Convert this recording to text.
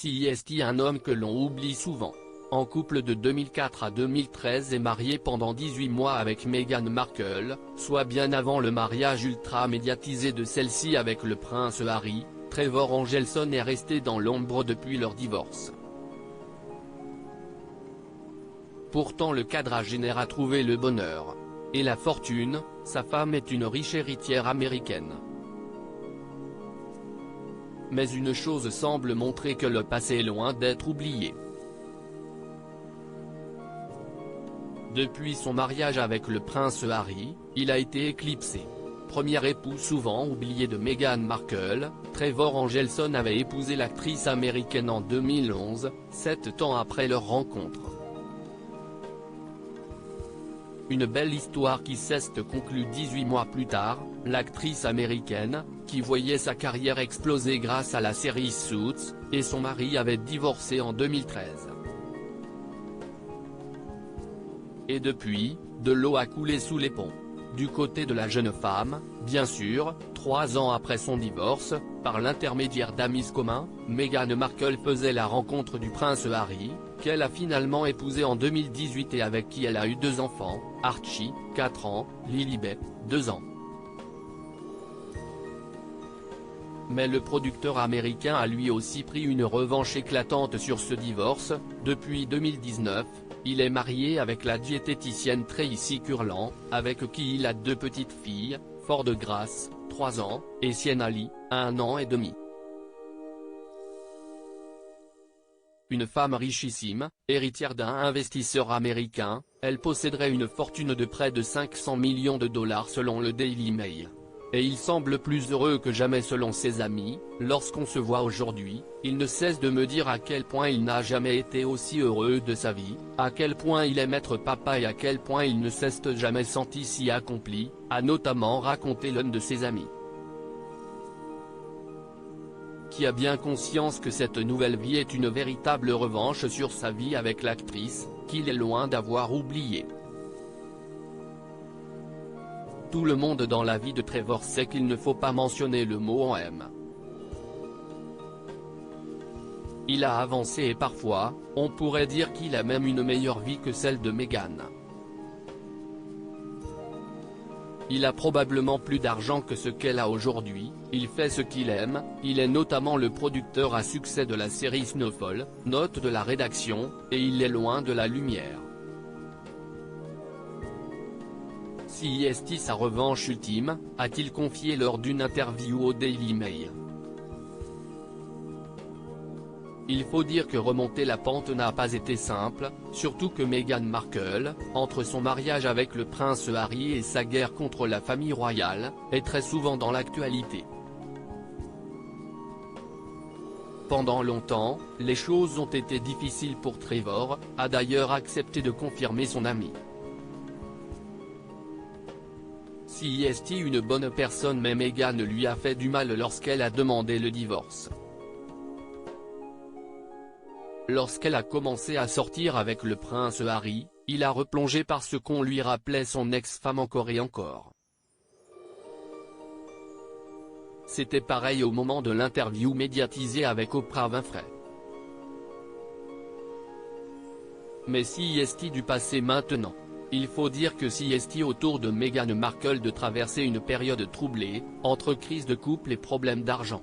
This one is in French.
CEST, un homme que l'on oublie souvent. En couple de 2004 à 2013 et marié pendant 18 mois avec Meghan Markle, soit bien avant le mariage ultra médiatisé de celle-ci avec le prince Harry, Trevor Angelson est resté dans l'ombre depuis leur divorce. Pourtant le quadragénaire a trouvé le bonheur. Et la fortune, sa femme est une riche héritière américaine. Mais une chose semble montrer que le passé est loin d'être oublié. Depuis son mariage avec le prince Harry, il a été éclipsé. Premier époux souvent oublié de Meghan Markle, Trevor Angelson avait épousé l'actrice américaine en 2011, 7 ans après leur rencontre. Une belle histoire qui s'est conclue 18 mois plus tard, l'actrice américaine, qui voyait sa carrière exploser grâce à la série Suits, et son mari avait divorcé en 2013. Et depuis, de l'eau a coulé sous les ponts. Du côté de la jeune femme, bien sûr, 3 ans après son divorce, par l'intermédiaire d'amis communs, Meghan Markle faisait la rencontre du prince Harry, qu'elle a finalement épousé en 2018 et avec qui elle a eu 2 enfants, Archie, 4 ans, Lilibet, 2 ans. Mais le producteur américain a lui aussi pris une revanche éclatante sur ce divorce. Depuis 2019, il est marié avec la diététicienne Tracy Curlan, avec qui il a 2 petites filles, Ford Grace, 3 ans, et Sienna Lee, 1 an et demi. Une femme richissime, héritière d'un investisseur américain, elle posséderait une fortune de près de 500 millions de dollars selon le Daily Mail. Et il semble plus heureux que jamais selon ses amis. Lorsqu'on se voit aujourd'hui, il ne cesse de me dire à quel point il n'a jamais été aussi heureux de sa vie, à quel point il aime être papa et à quel point il ne s'est jamais senti si accompli, a notamment raconté l'un de ses amis. Qui a bien conscience que cette nouvelle vie est une véritable revanche sur sa vie avec l'actrice, qu'il est loin d'avoir oubliée. Tout le monde dans la vie de Trevor sait qu'il ne faut pas mentionner le mot en M. Il a avancé et parfois, on pourrait dire qu'il a même une meilleure vie que celle de Meghan. Il a probablement plus d'argent que ce qu'elle a aujourd'hui, il fait ce qu'il aime, il est notamment le producteur à succès de la série Snowfall, note de la rédaction, et il est loin de la lumière. CEST, sa revanche ultime, a-t-il confié lors d'une interview au Daily Mail. Il faut dire que remonter la pente n'a pas été simple, surtout que Meghan Markle, entre son mariage avec le prince Harry et sa guerre contre la famille royale, est très souvent dans l'actualité. Pendant longtemps, les choses ont été difficiles pour Trevor, a d'ailleurs accepté de confirmer son ami. CEST, une bonne personne, mais Meghan lui a fait du mal lorsqu'elle a demandé le divorce. Lorsqu'elle a commencé à sortir avec le prince Harry, il a replongé parce qu'on lui rappelait son ex-femme encore et encore. C'était pareil au moment de l'interview médiatisée avec Oprah Winfrey. Mais CEST du passé maintenant. Il faut dire que CEST autour de Meghan Markle de traverser une période troublée, entre crise de couple et problèmes d'argent.